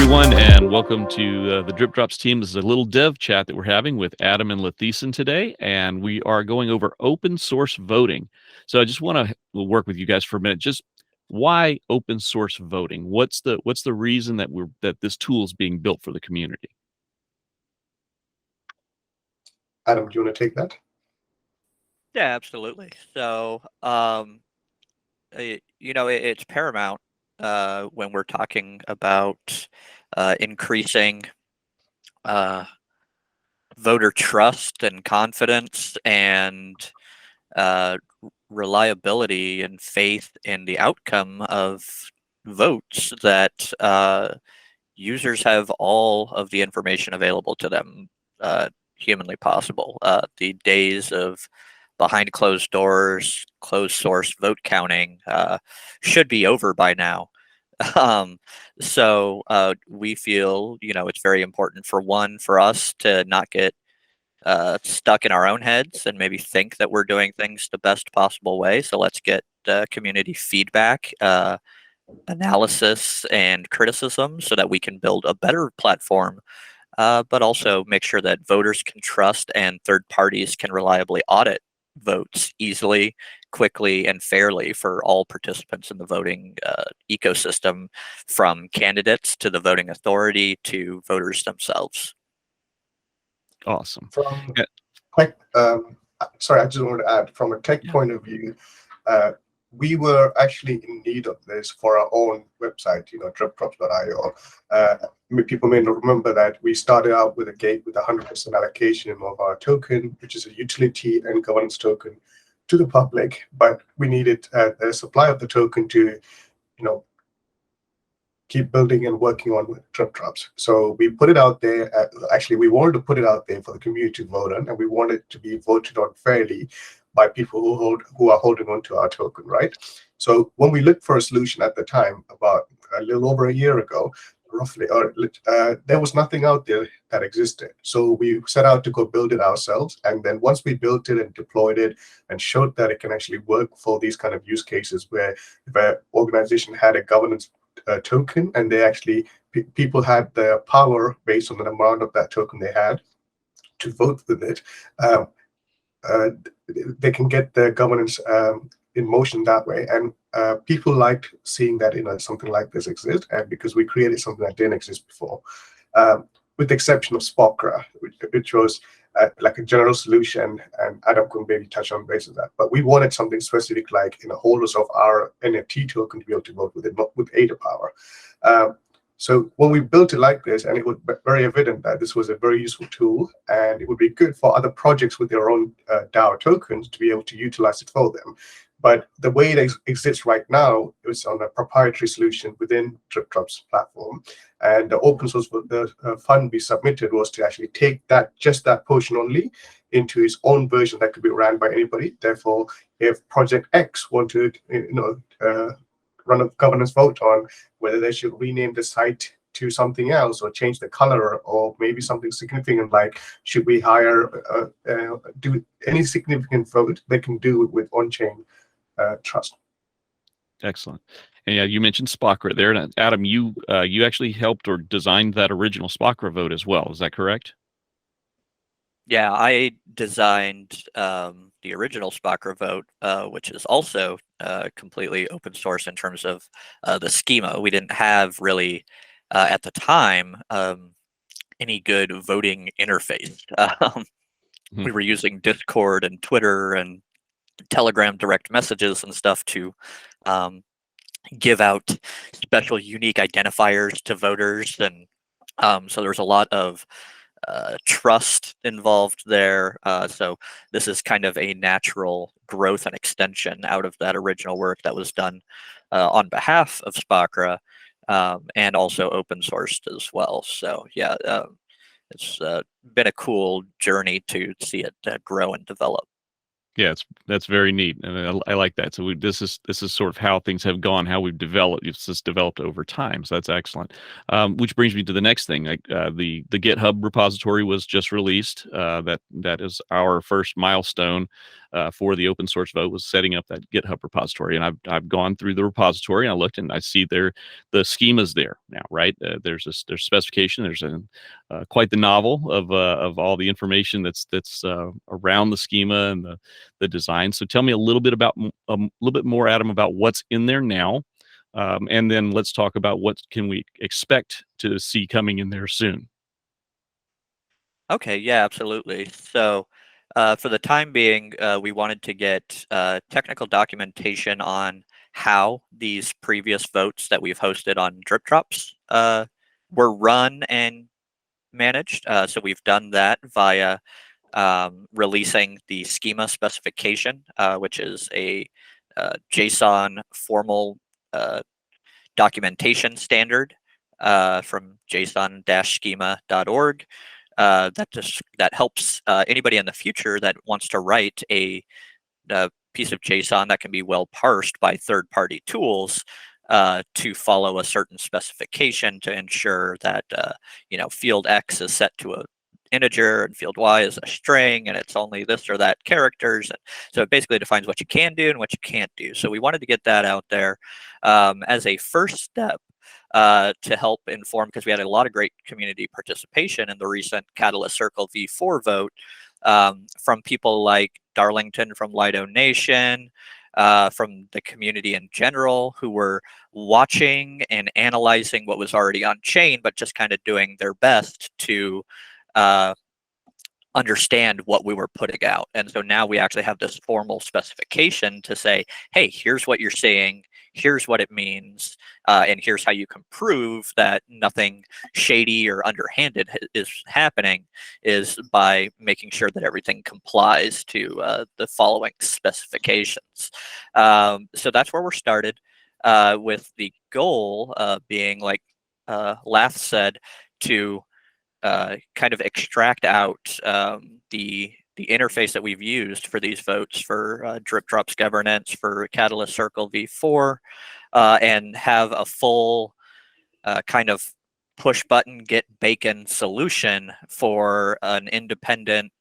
everyone, and welcome to the DripDropz team. This is a little dev chat that we're having with Adam and Latheesan today, and we are going over open source voting. So I just want to work with you guys for a minute. Just why open source voting? What's the reason that this tool is being built for the community? Adam, do you want to take that? Yeah, absolutely. So, it's paramount when we're talking about increasing voter trust and confidence and reliability and faith in the outcome of votes, that users have all of the information available to them humanly possible. The days of behind closed doors, closed source vote counting should be over by now. So we feel, it's very important for us to not get stuck in our own heads and maybe think that we're doing things the best possible way. So let's get community feedback, analysis, and criticism so that we can build a better platform, but also make sure that voters can trust and third parties can reliably audit votes easily, quickly, and fairly for all participants in the voting ecosystem, from candidates to the voting authority to voters themselves. Awesome. Sorry, I just wanted to add, from a tech point of view, we were actually in need of this for our own website, DripDropz.io. People may not remember that we started out with a gate with 100% allocation of our token, which is a utility and governance token, to the public, but we needed the supply of the token to, keep building and working on with DripDropz. So we put it out there. Actually, we wanted to put it out there for the community to vote on, and we wanted it to be voted on fairly by people who are holding on to our token, right? So when we looked for a solution at the time, about a little over a year ago, roughly, there was nothing out there that existed. So we set out to go build it ourselves. And then once we built it and deployed it and showed that it can actually work for these kind of use cases, where if an organization had a governance token and they actually, people had the power based on the amount of that token they had to vote with it, they can get their governance in motion that way. And people liked seeing that something like this exist, and because we created something that didn't exist before, with the exception of Spokra, which was like a general solution, and Adam could maybe touch on base of that. But we wanted something specific, like holders of our NFT token to be able to vote with it, not with ADA power. So when we built it like this, and it was very evident that this was a very useful tool, and it would be good for other projects with their own DAO tokens to be able to utilize it for them. But the way it exists right now is on a proprietary solution within DripDropz platform. And the open source, the fund we submitted was to actually take just that portion only into its own version that could be ran by anybody. Therefore, if Project X wanted, run a governance vote on whether they should rename the site to something else, or change the color, or maybe something significant like should we do any significant vote, they can do it with on-chain trust. Excellent. And yeah, you mentioned Spokra there. And Adam, you actually helped or designed that original Spokra vote as well. Is that correct? Yeah, I designed the original Spokra vote, which is also completely open source in terms of the schema. We didn't have really, at the time, any good voting interface. We were using Discord and Twitter and Telegram direct messages and stuff to give out special unique identifiers to voters. And so there's a lot of trust involved there. So this is kind of a natural growth and extension out of that original work that was done on behalf of Spokra, and also open sourced as well. So yeah, it's been a cool journey to see it grow and develop. Yeah, that's very neat, and I like that. So this is sort of how things have gone, how we've developed. It's just developed over time, so that's excellent. Which brings me to the next thing. The GitHub repository was just released. That is our first milestone. for the open source vote was setting up that GitHub repository. And I've gone through the repository and I looked and I see the schema's there now, right? There's specification. There's quite the novel of all the information that's around the schema and the design. So tell me a little bit more, Adam, about what's in there now. And then let's talk about what can we expect to see coming in there soon. Okay, yeah, absolutely. So for the time being, we wanted to get technical documentation on how these previous votes that we've hosted on DripDropz were run and managed. So we've done that via releasing the schema specification, which is a JSON formal documentation standard from json-schema.org. That helps anybody in the future that wants to write a piece of JSON that can be well parsed by third-party tools to follow a certain specification to ensure that field X is set to a integer and field Y is a string, and it's only this or that characters. And so it basically defines what you can do and what you can't do. So we wanted to get that out there as a first step to help inform, because we had a lot of great community participation in the recent Catalyst Circle v4 vote from people like Darlington from Lido Nation, from the community in general, who were watching and analyzing what was already on chain, but just kind of doing their best to understand what we were putting out. And so now we actually have this formal specification to say, hey, here's what you're saying, here's what it means, and here's how you can prove that nothing shady or underhanded is happening, is by making sure that everything complies to the following specifications. So that's where we're started, with the goal being, like Lath said, to kind of extract out the interface that we've used for these votes for DripDropz governance, for Catalyst Circle v4, and have a full kind of push button, get bacon solution for an independent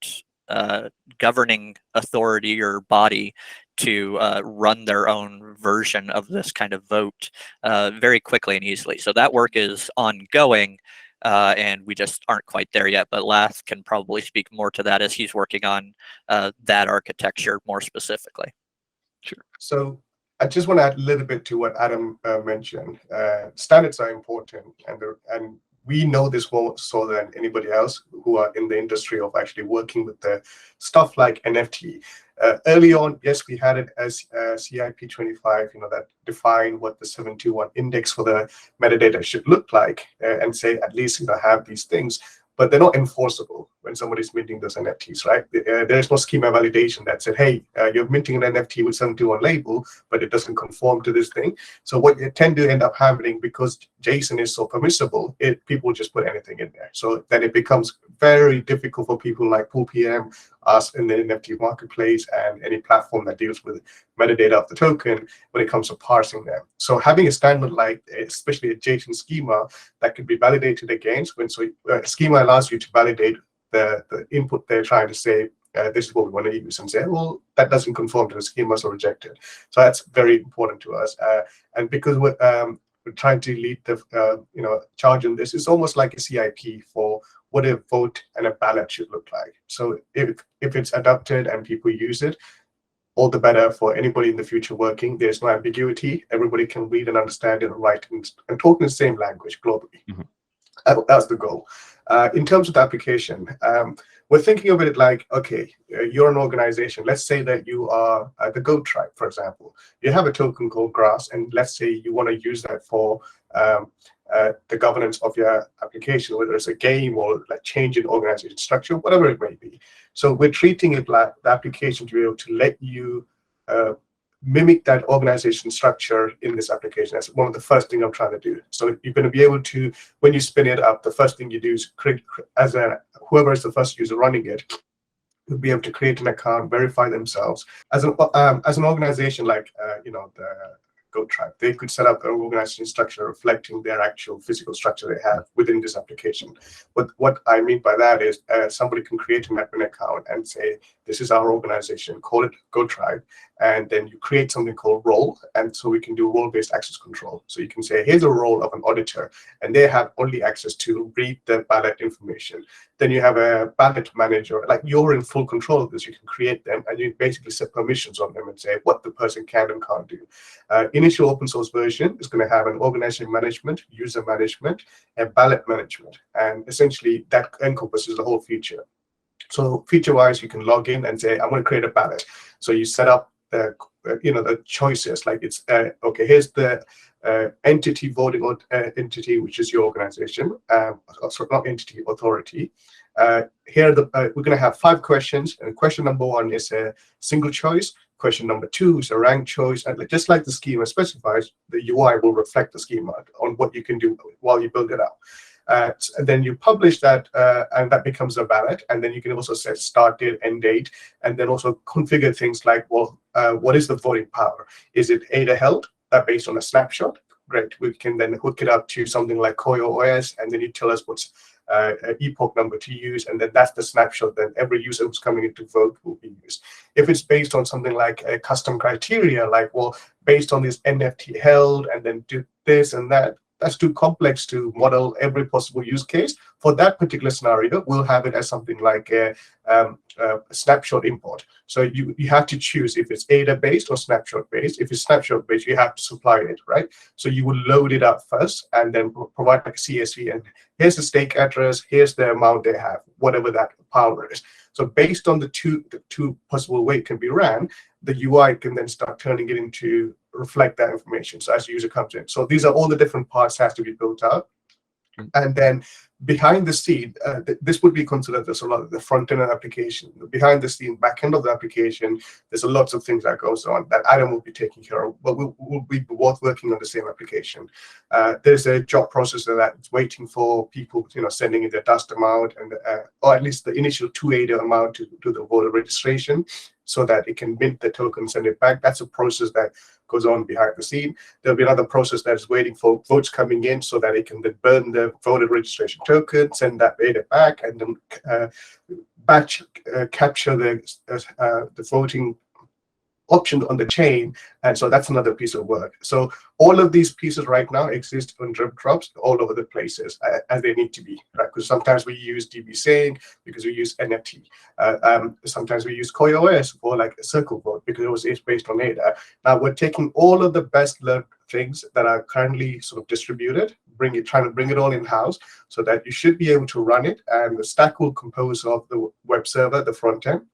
governing authority or body to run their own version of this kind of vote very quickly and easily. So that work is ongoing. And we just aren't quite there yet, but Lath can probably speak more to that as he's working on that architecture more specifically. Sure. So I just want to add a little bit to what Adam mentioned. Standards are important, and we know this more so than anybody else who are in the industry of actually working with the stuff like NFT. Early on, yes, we had it as CIP 25, that define what the 721 index for the metadata should look like, and say at least have these things, but they're not enforceable when somebody's minting those NFTs, right? There's no schema validation that said, hey, you're minting an NFT with 721 label, but it doesn't conform to this thing. So what you tend to end up happening, because JSON is so permissible, people just put anything in there. So then it becomes very difficult for people like PoolPM, us in the NFT marketplace, and any platform that deals with metadata of the token when it comes to parsing them. So having a standard like, especially a JSON schema that can be validated against, schema allows you to validate the input they're trying to say, this is what we want to use, and say, well, that doesn't conform to the schema, so rejected. So that's very important to us. And because we're trying to lead the charge in this, it's almost like a CIP for what a vote and a ballot should look like. So if it's adopted and people use it, all the better for anybody in the future working. There's no ambiguity. Everybody can read and understand it and write and talk in the same language globally. Mm-hmm. That's the goal. In terms of the application, we're thinking of it like, okay, you're an organization. Let's say that you are the Goat Tribe, for example. You have a token called Grass, and let's say you want to use that for the governance of your application, whether it's a game or like changing organization structure, whatever it may be. So we're treating it like the application to be able to let you mimic that organization structure in this application. That's one of the first things I'm trying to do. So you're going to be able to, when you spin it up, the first thing you do is create, whoever is the first user running it, will be able to create an account, verify themselves. As an organization like the goat tribe. They could set up an organization structure reflecting their actual physical structure they have within this application. But what I mean by that is somebody can create an admin account and say, this is our organization, call it goat tribe. And then you create something called role. And so we can do role-based access control. So you can say, here's a role of an auditor, and they have only access to read the ballot information. Then you have a ballot manager, like you're in full control of this. You can create them and you basically set permissions on them and say what the person can and can't do. Initial open source version is going to have an organization management, user management, and ballot management. And essentially that encompasses the whole feature. So feature-wise, you can log in and say, I want to create a ballot. So you set up the the choices, like it's okay, here's the entity voting or entity, which is your organization, sorry, not entity, authority. Here we're going to have 5 questions, and question number 1 is a single choice. Question number 2 is a ranked choice, and just like the schema specifies, the UI will reflect the schema on what you can do while you build it out. And then you publish that, and that becomes a ballot. And then you can also set start date, end date, and then also configure things like, well, what is the voting power? Is it ADA held based on a snapshot? Great. We can then hook it up to something like CoreOS, and then you tell us what's epoch number to use, and then that's the snapshot. Then every user who's coming in to vote will be used. If it's based on something like a custom criteria, like, well, based on this NFT held, and then do this and that, that's too complex to model every possible use case. For that particular scenario, we'll have it as something like a snapshot import. So you have to choose if it's ADA-based or snapshot-based. If it's snapshot-based, you have to supply it, right? So you will load it up first and then provide like a CSV. And here's the stake address, here's the amount they have, whatever that power is. So based on the two possible way it can be ran, the UI can then start turning it into reflect that information. So as the user comes in. So these are all the different parts that have to be built out. And then behind the scene, this would be considered as a lot of the front end of the application. Behind the scene, back end of the application, there's a lots of things that goes on that Adam will be taking care of, but we'll be both working on the same application. There's a job processor that's waiting for people, sending in their dust amount, and or at least the initial 2 ADA amount to do the voter registration, so that it can mint the token, send it back. That's a process that goes on behind the scene. There'll be another process that is waiting for votes coming in so that it can then burn the voter registration token, send that data back, and then batch capture the voting option on the chain. And so that's another piece of work. So all of these pieces right now exist on DripDropz all over the places as they need to be, right? Because sometimes we use DB-Sync because we use NFT. Sometimes we use CoreOS for like a circle vote because it's based on ADA. Now we're taking all of the best learned things that are currently sort of distributed, trying to bring it all in-house so that you should be able to run it. And the stack will compose of the web server, the front end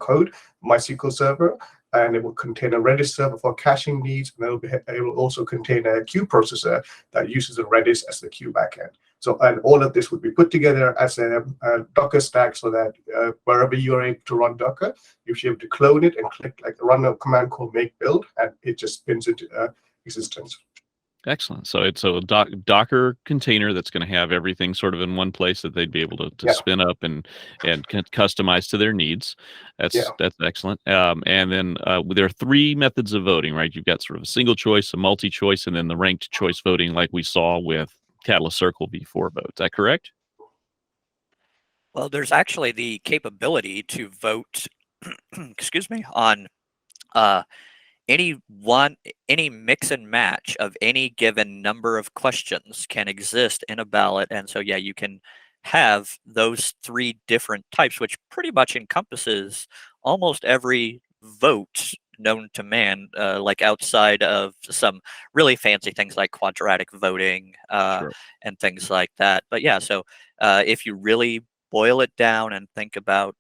code, MySQL server, and it will contain a Redis server for caching needs, and it will also contain a queue processor that uses a Redis as the queue backend. So, and all of this would be put together as a Docker stack so that wherever you are able to run Docker, you should be able to clone it and click like run a command called make build, and it just spins into existence. Excellent. So it's a Docker container that's going to have everything sort of in one place that they'd be able to spin up and customize to their needs. That's excellent. And then there are 3 methods of voting, right? You've got sort of a single choice, a multi-choice, and then the ranked choice voting, like we saw with Catalyst Circle V4 vote. Is that correct? Well, there's actually the capability to vote, excuse me, on any mix and match of any given number of questions can exist in a ballot. And so, yeah, you can have those 3 different types, which pretty much encompasses almost every vote known to man, like outside of some really fancy things like quadratic voting and things like that. But yeah, so if you really boil it down and think about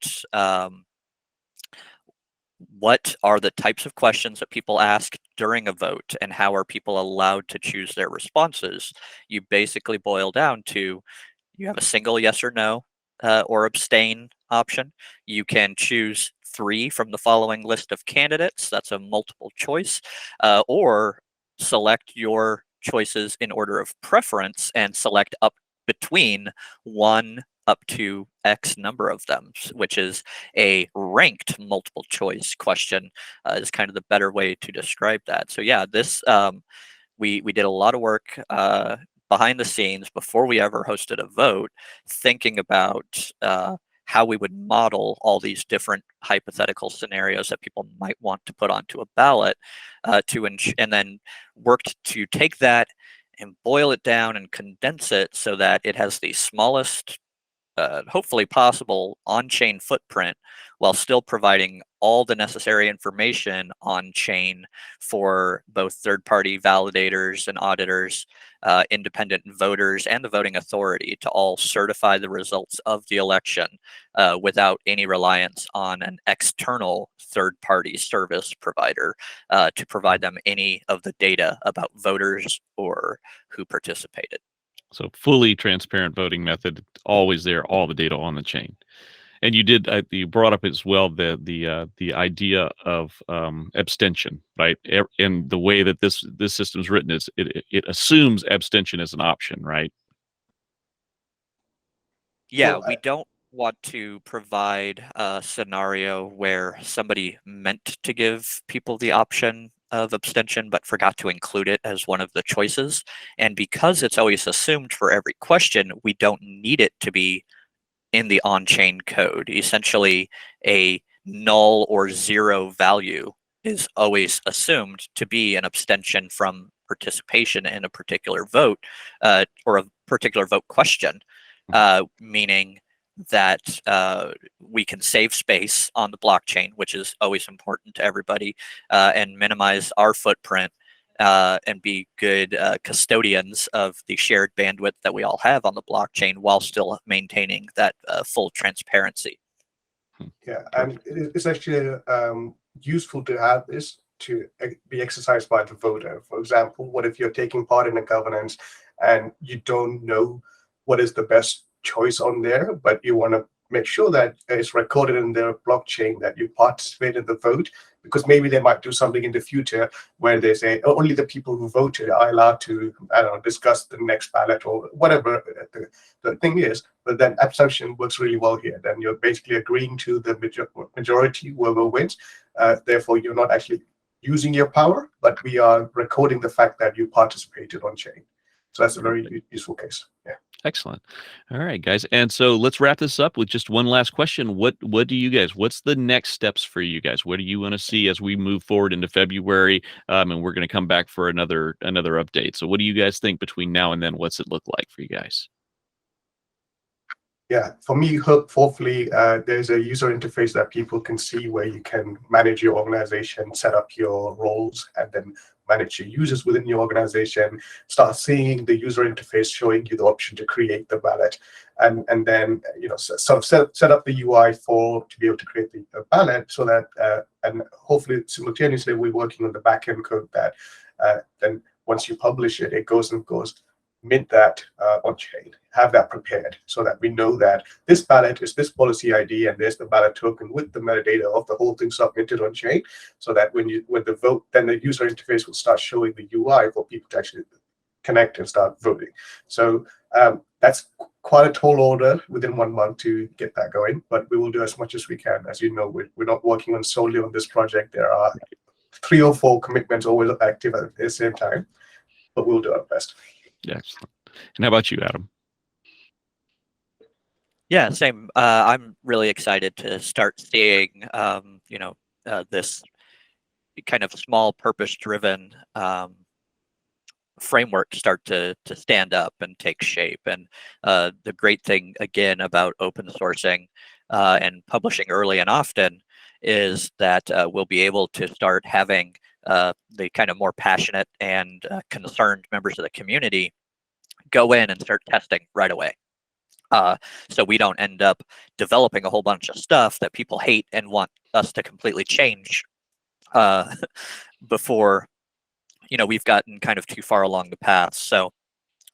what are the types of questions that people ask during a vote and how are people allowed to choose their responses, you basically boil down to you have a single yes or no or abstain option. You can choose 3 from the following list of candidates. That's a multiple choice, or select your choices in order of preference and select up between 1 up to X number of them, which is a ranked multiple choice question, is kind of the better way to describe that. So yeah, this we did a lot of work behind the scenes before we ever hosted a vote, thinking about how we would model all these different hypothetical scenarios that people might want to put onto a ballot, and then worked to take that and boil it down and condense it so that it has the smallest, hopefully possible, on-chain footprint, while still providing all the necessary information on-chain for both third-party validators and auditors, independent voters, and the voting authority to all certify the results of the election without any reliance on an external third-party service provider to provide them any of the data about voters or who participated. So fully transparent voting method, always there, all the data on the chain. And you brought up as well the idea of abstention, right? And the way that this system's written is it assumes abstention as an option, right? Yeah, Well, we don't want to provide a scenario where somebody meant to give people the option of abstention but forgot to include it as one of the choices. And because it's always assumed for every question, we don't need it to be in the on-chain code. Essentially, a null or zero value is always assumed to be an abstention from participation in a particular vote, or a particular vote question, meaning that we can save space on the blockchain, which is always important to everybody, and minimize our footprint, and be good custodians of the shared bandwidth that we all have on the blockchain, while still maintaining that full transparency. Yeah, and it's actually useful to have this to be exercised by the voter. For example, what if you're taking part in a governance and you don't know what is the best choice on there, but you want to make sure that it's recorded in their blockchain that you participate in the vote, because maybe they might do something in the future where they say, oh, only the people who voted are allowed to, I don't know, discuss the next ballot or whatever the thing is. But then abstention works really well here. Then you're basically agreeing to the majority, whoever wins. Therefore, you're not actually using your power, but we are recording the fact that you participated on chain. So that's a very useful case. Yeah. Excellent. All right, guys. And so let's wrap this up with just one last question. What's the next steps for you guys? What do you want to see as we move forward into February? And we're going to come back for another update. So what do you guys think between now and then? What's it look like for you guys? Yeah, for me, hopefully, there's a user interface that people can see where you can manage your organization, set up your roles, and then manage your users within your organization. Start seeing the user interface showing you the option to create the ballot, and then sort of set up the UI to be able to create the ballot, so that and hopefully simultaneously we're working on the backend code that then once you publish it, it goes mint that on chain, have that prepared so that we know that this ballot is this policy ID and there's the ballot token with the metadata of the whole thing submitted on chain, so that when the vote, then the user interface will start showing the UI for people to actually connect and start voting. So that's quite a tall order within 1 month to get that going, but we will do as much as we can. As you know, we're not working on solely on this project. There are 3 or 4 commitments always active at the same time, but we'll do our best. Excellent. And how about you, Adam? Yeah, same. I'm really excited to start seeing, this kind of small purpose-driven framework start to stand up and take shape. And the great thing, again, about open sourcing and publishing early and often is that we'll be able to start having the kind of more passionate and concerned members of the community go in and start testing right away. So we don't end up developing a whole bunch of stuff that people hate and want us to completely change before we've gotten kind of too far along the path. So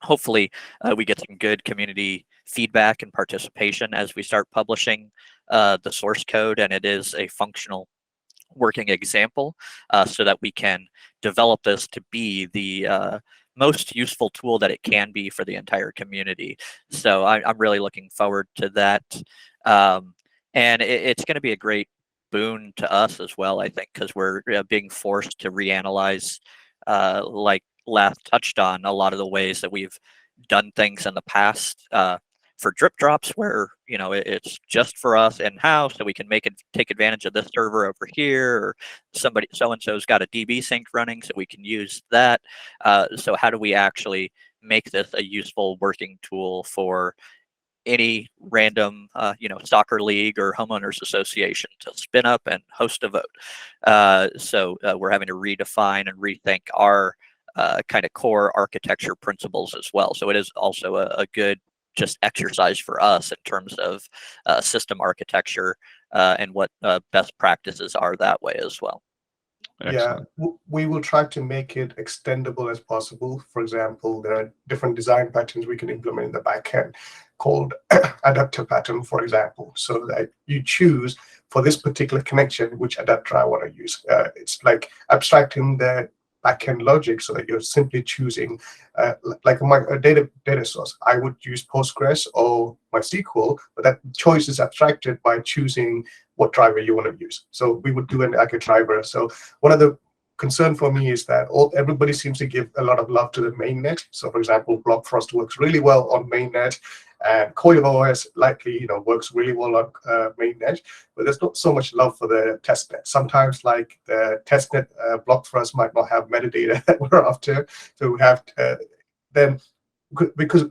hopefully we get some good community feedback and participation as we start publishing the source code, and it is a functional working example, so that we can develop this to be the most useful tool that it can be for the entire community. So I'm really looking forward to that. And it's going to be a great boon to us as well, I think, because we're being forced to reanalyze, like Lath touched on, a lot of the ways that we've done things in the past. For DripDropz, where it's just for us in-house, so we can take advantage of this server over here, or somebody so-and-so's got a DB sync running, so we can use that. So how do we actually make this a useful working tool for any random soccer league or homeowners association to spin up and host a vote? So we're having to redefine and rethink our kind of core architecture principles as well. So it is also a good just exercise for us in terms of system architecture and what best practices are that way as well. Excellent. Yeah, we will try to make it extendable as possible. For example, there are different design patterns we can implement in the backend called adapter pattern, for example, so that you choose for this particular connection which adapter I want to use. It's like abstracting the backend logic so that you're simply choosing like a data source. I would use Postgres or MySQL, but that choice is abstracted by choosing what driver you want to use. So we would do like a driver. So one of the concern for me is that everybody seems to give a lot of love to the mainnet. So for example, BlockFrost works really well on mainnet, and CoilOS likely works really well on mainnet, but there's not so much love for the testnet. Sometimes like the testnet BlockFrost might not have metadata that we're after, so we have to, then because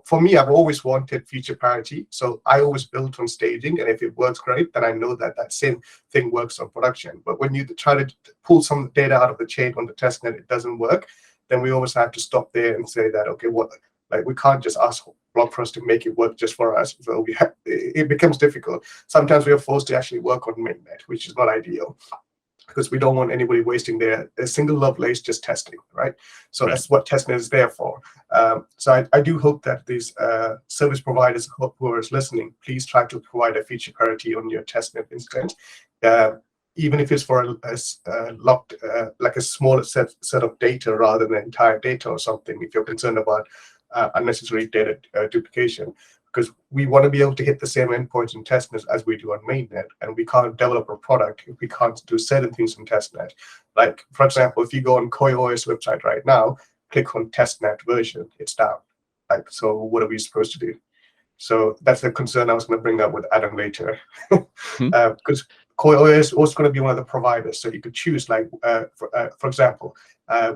for me, I've always wanted feature parity, so I always build on staging, and if it works great, then I know that that same thing works on production. But when you try to pull some data out of the chain on the testnet, it doesn't work, then we always have to stop there and say that, okay, we can't just ask BlockFrost to make it work just for us. So it becomes difficult. Sometimes we are forced to actually work on mainnet, which is not ideal, because we don't want anybody wasting their single Lovelace just testing, right? So that's what testnet is there for. So I do hope that these service providers who are listening, please try to provide a feature parity on your testnet instance, even if it's for a locked, like a small set of data rather than entire data or something, if you're concerned about unnecessary data duplication. Because we want to be able to hit the same endpoints in testnet as we do on mainnet, and we can't develop a product if we can't do certain things in testnet. Like, for example, if you go on CoilOS website right now, click on testnet version, it's down. Like, so what are we supposed to do? So that's the concern I was going to bring up with Adam later, because CoilOS is also going to be one of the providers. So you could choose, like, for example,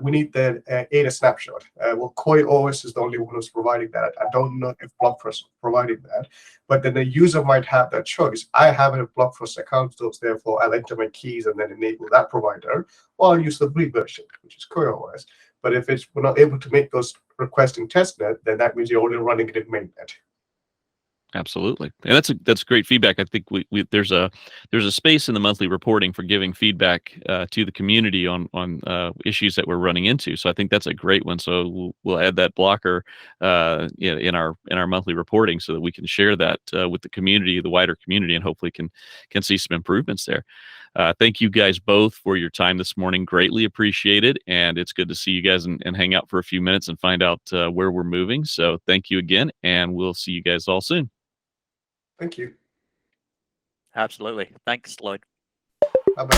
we need the ADA snapshot. Well, CoilOS is the only one who's providing that. I don't know if BlockFrost is providing that, but then the user might have that choice. I have a BlockFrost account, so therefore I'll enter my keys and then enable that provider, or I'll use the free version, which is CoilOS. But if we're not able to make those requests in testnet, then that means you're only running it in mainnet. Absolutely, and that's great feedback. I think there's a space in the monthly reporting for giving feedback to the community on issues that we're running into. So I think that's a great one. So we'll add that blocker in our monthly reporting so that we can share that with the community, the wider community, and hopefully can see some improvements there. Thank you guys both for your time this morning. Greatly appreciated, and it's good to see you guys and hang out for a few minutes and find out where we're moving. So thank you again, and we'll see you guys all soon. Thank you. Absolutely. Thanks, Lloyd. Bye-bye.